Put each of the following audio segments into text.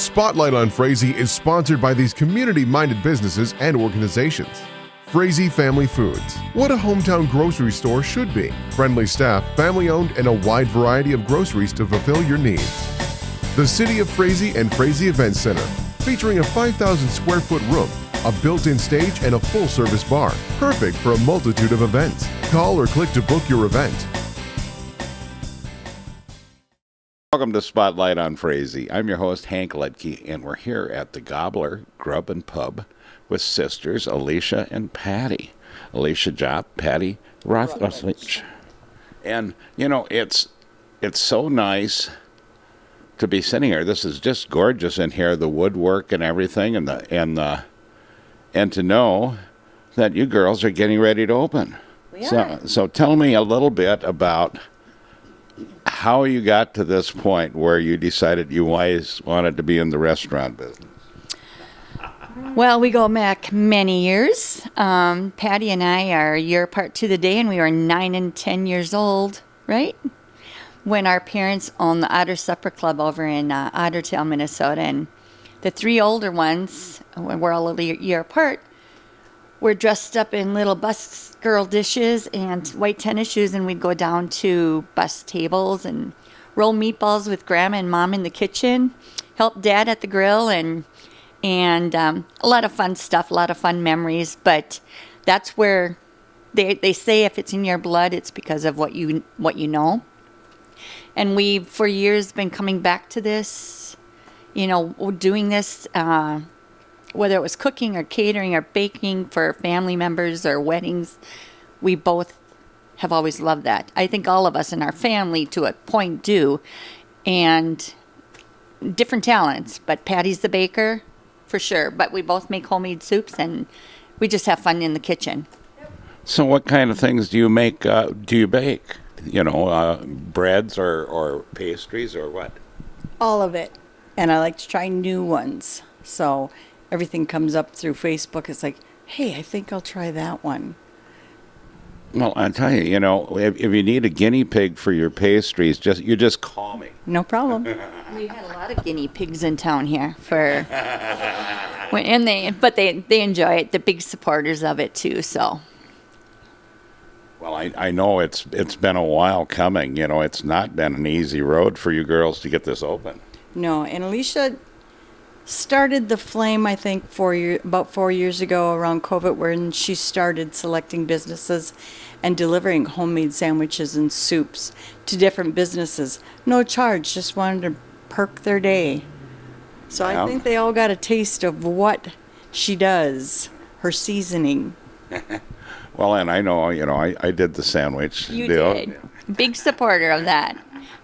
Spotlight on Frazee is sponsored by these community-minded businesses and organizations. Frazee Family Foods. What a hometown grocery store should be. Friendly staff, family-owned, and a wide variety of groceries to fulfill your needs. The City of Frazee and Frazee Event Center, featuring a 5,000 square foot room, a built-in stage, and a full-service bar. Perfect for a multitude of events. Call or click to book your event. Welcome to Spotlight on Frazee. I'm your host, Hank Ledke, and we're here at the Gobbler Grub and Pub with sisters Aleisa and Patti. Aleisa Jopp, Patti Rothlich. And, you know, it's so nice to be sitting here. This is just gorgeous in here, the woodwork and everything, and to know that you girls are getting ready to open. We are. So tell me a little bit about how you got to this point where you decided you always wanted to be in the restaurant business. Well, we go back many years. Patti and I are a year apart to the day, and we were 9 and 10 years old, right? When our parents owned the Otter Supper Club over in Ottertail, Minnesota. And the three older ones, when we're all a year apart, were dressed up in little bus girl dishes and white tennis shoes, and we'd go down to bus tables and roll meatballs with Grandma and Mom in the kitchen, help Dad at the grill, and a lot of fun stuff, a lot of fun memories. But that's where they say if it's in your blood, it's because of what you know. And we've for years been coming back to this, you know, doing this. Whether it was cooking or catering or baking for family members or weddings, we both have always loved that. I think all of us in our family to a point do, and different talents. But Patti's the baker, for sure. But we both make homemade soups, and we just have fun in the kitchen. So what kind of things do you make, do you bake? You know, breads or pastries or what? All of it. And I like to try new ones. So everything comes up through Facebook. It's like, hey, I think I'll try that one. Well, I tell you, you know, if you need a guinea pig for your pastries, you just call me. No problem. We've had a lot of guinea pigs in town here and they enjoy it. They're big supporters of it too. So. Well, I know it's been a while coming. You know, it's not been an easy road for you girls to get this open. No, and Aleisa started the flame, I think, about 4 years ago around COVID, when she started selecting businesses and delivering homemade sandwiches and soups to different businesses. No charge, just wanted to perk their day. So I think they all got a taste of what she does, her seasoning. Well, and I know, you know, I did the sandwich You deal. did. Big supporter of that.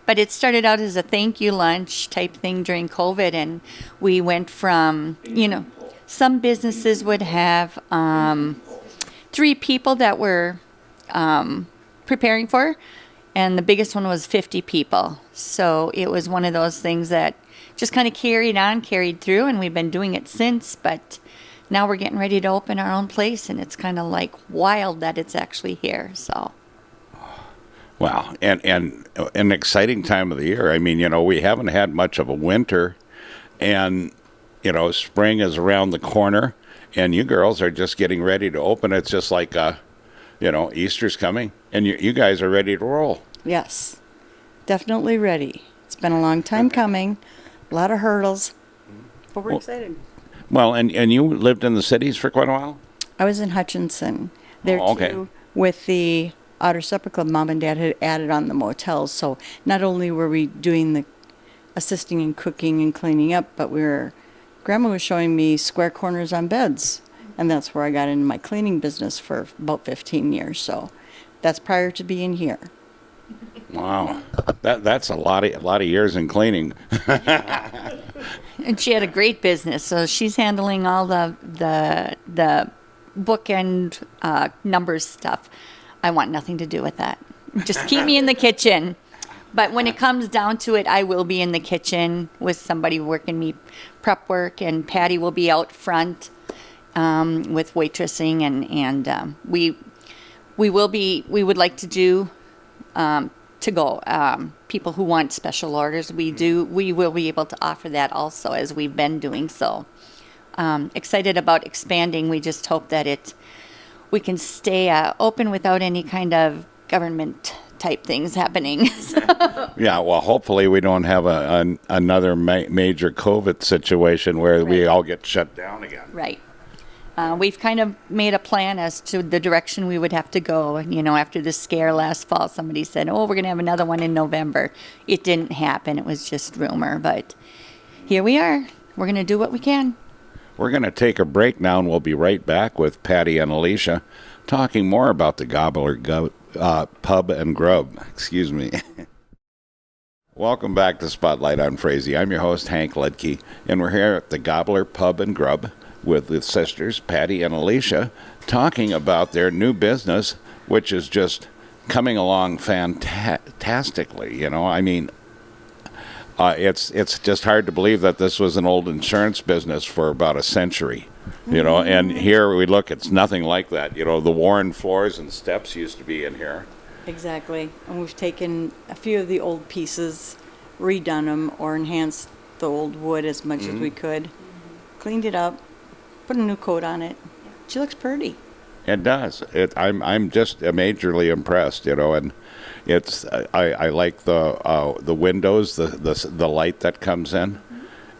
But it started out as a thank you lunch type thing during COVID, and we went from, you know, some businesses would have 3 people that were preparing for, and the biggest one was 50 people. So it was one of those things that just kind of carried through, and we've been doing it since, but now we're getting ready to open our own place, and it's kind of like wild that it's actually here, so. Wow, and an exciting time of the year. I mean, you know, we haven't had much of a winter, and, you know, spring is around the corner, and you girls are just getting ready to open. It's just like, you know, Easter's coming, and you guys are ready to roll. Yes, definitely ready. It's been a long time coming, a lot of hurdles, but we're excited. Well, and you lived in the cities for quite a while? I was in Hutchinson there okay. too with the Otter Supper Club. Mom and Dad had added on the motels, so not only were we doing the assisting in cooking and cleaning up, but Grandma was showing me square corners on beds, and that's where I got into my cleaning business for about 15 years. So that's prior to being here. Wow, that's a lot of years in cleaning. And she had a great business, so she's handling all the bookend numbers stuff. I want nothing to do with that. Just keep me in the kitchen. But when it comes down to it, I will be in the kitchen with somebody working me prep work, and Patti will be out front with waitressing, and we would like to do to go. People who want special orders, we will be able to offer that also, as we've been doing so. Excited about expanding. We just hope that we can stay open without any kind of government type things happening. Yeah, well, hopefully we don't have another major COVID situation where we all get shut down again. Right. We've kind of made a plan as to the direction we would have to go. After the scare last fall, somebody said, we're going to have another one in November. It didn't happen. It was just rumor. But here we are. We're going to do what we can. We're going to take a break now, and we'll be right back with Patti and Aleisa talking more about the Gobbler Pub and Grub. Excuse me. Welcome back to Spotlight on Frazee. I'm your host, Hank Ledke, and we're here at the Gobbler Pub and Grub with the sisters, Patti and Aleisa, talking about their new business, which is just coming along fantastically. It's just hard to believe that this was an old insurance business for about a century, and here we look, it's nothing like that. The worn floors and steps used to be in here. Exactly. And we've taken a few of the old pieces, redone them, or enhanced the old wood as much as we could, cleaned it up, put a new coat on it. She looks pretty. It does. I'm just majorly impressed, and it's I like the windows, the light that comes in,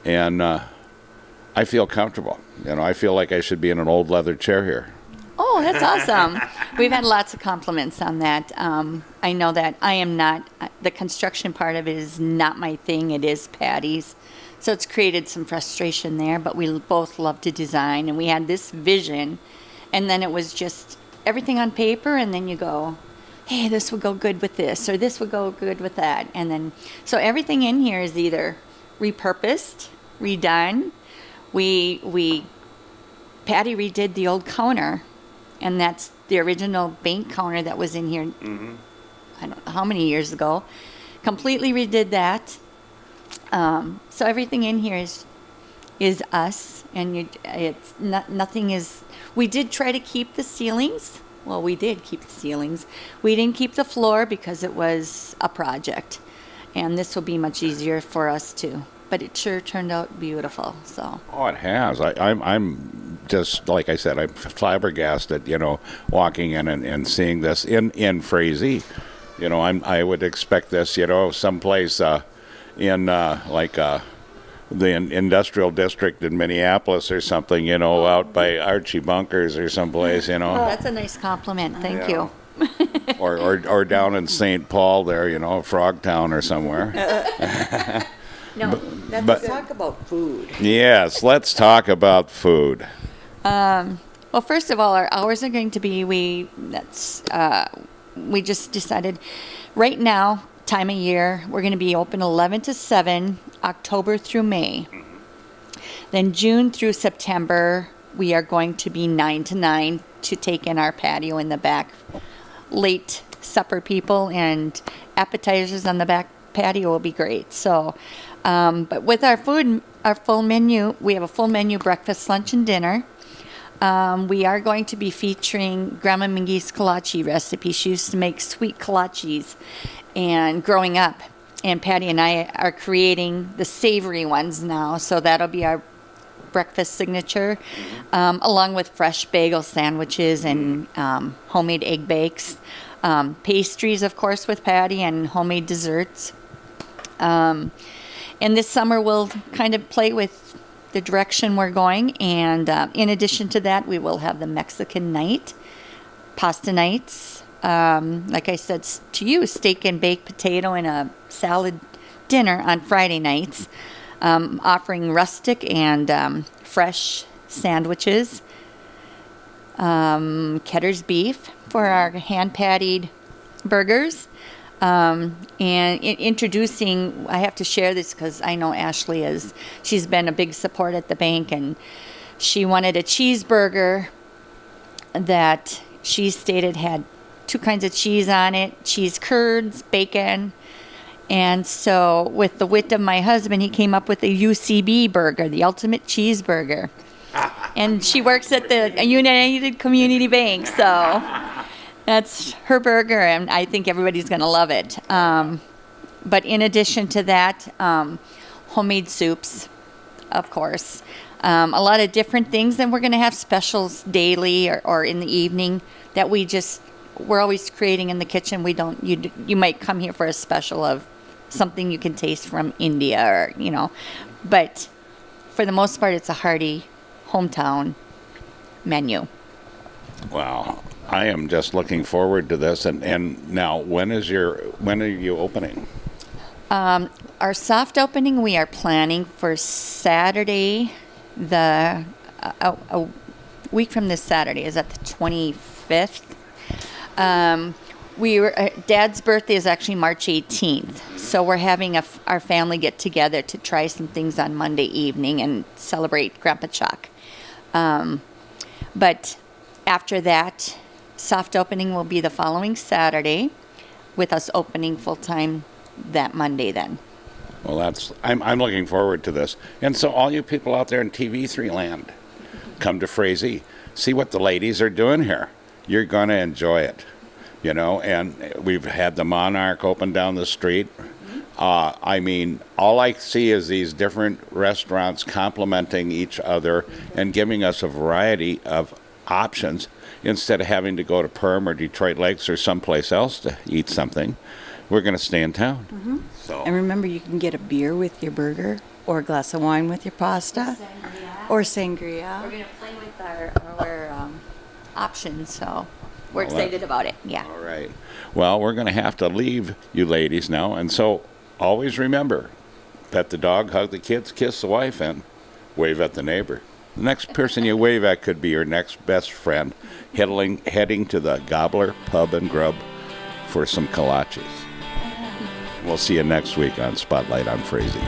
and I feel comfortable. I feel like I should be in an old leather chair here. Oh, that's awesome. We've had lots of compliments on that. I know that I am not, the construction part of it is not my thing. It is Patti's. So it's created some frustration there, but we both love to design, and we had this vision, and then it was just everything on paper, and then you go, hey, this would go good with this, or this would go good with that. And then, so everything in here is either repurposed, redone. Patti redid the old counter, and that's the original bank counter that was in here, I don't know how many years ago. Completely redid that. So everything in here is us, and it's not, nothing is. We did try to keep the ceilings. Well, we did keep the ceilings. We didn't keep the floor because it was a project, and this will be much easier for us too. But it sure turned out beautiful. So. Oh, it has. I'm just like I said. I'm flabbergasted. Walking in and seeing this in Frazee. I would expect this. Someplace in the industrial district in Minneapolis or something. Out by Archie Bunkers or someplace. Oh, that's a nice compliment. Thank you. or down in St. Paul there. Frogtown or somewhere. No, let's talk about food. Yes, let's talk about food. Well, first of all, our hours are going to be, we just decided right now, time of year, we're going to be open 11 to 7, October through May. Then June through September, we are going to be 9 to 9 to take in our patio in the back. Late supper people and appetizers on the back patio will be great. So, but with our food, our full menu, we have a full menu, breakfast, lunch, and dinner. We are going to be featuring Grandma Mingy's kolache recipe. She used to make sweet kolaches, and growing up, and Patti and I are creating the savory ones now. So that'll be our breakfast signature, along with fresh bagel sandwiches and homemade egg bakes, pastries, of course, with Patti, and homemade desserts. And this summer we'll kind of play with the direction we're going, and in addition to that, we will have the Mexican night, pasta nights, like I said to you, steak and baked potato and a salad dinner on Friday nights, offering rustic and fresh sandwiches, Ketter's beef for our hand-pattied burgers. And introducing, I have to share this because I know Ashley she's been a big support at the bank, and she wanted a cheeseburger that she stated had 2 kinds of cheese on it, cheese curds, bacon. And so with the wit of my husband, he came up with the UCB burger, the ultimate cheeseburger. And she works at the United Community Bank, so That's her burger, and I think everybody's going to love it. But in addition to that, homemade soups, of course. A lot of different things. And we're going to have specials daily or in the evening that we're always creating in the kitchen. You might come here for a special of something you can taste from India or, but for the most part, it's a hearty hometown menu. Wow. I am just looking forward to this. And now, when are you opening? Our soft opening, we are planning for Saturday, a week from this Saturday. Is that the 25th? Dad's birthday is actually March 18th, so we're having our family get together to try some things on Monday evening and celebrate Grandpa Chuck. But after that, soft opening will be the following Saturday, with us opening full time that Monday then. Well, I'm looking forward to this. And so all you people out there in TV3 land, come to Frazee. See what the ladies are doing here. You're going to enjoy it. And we've had the Monarch open down the street. All I see is these different restaurants complementing each other and giving us a variety of options instead of having to go to Perm or Detroit Lakes or someplace else to eat something. We're going to stay in town. Mm-hmm. So. And remember, you can get a beer with your burger or a glass of wine with your pasta or sangria. We're going to play with our options, so we're excited about it. Yeah. All right. Well, we're going to have to leave you ladies now. And so always remember, pet the dog, hug the kids, kiss the wife, and wave at the neighbor. The next person you wave at could be your next best friend heading to the Gobbler Pub and Grub for some kolaches. We'll see you next week on Spotlight on Frazee.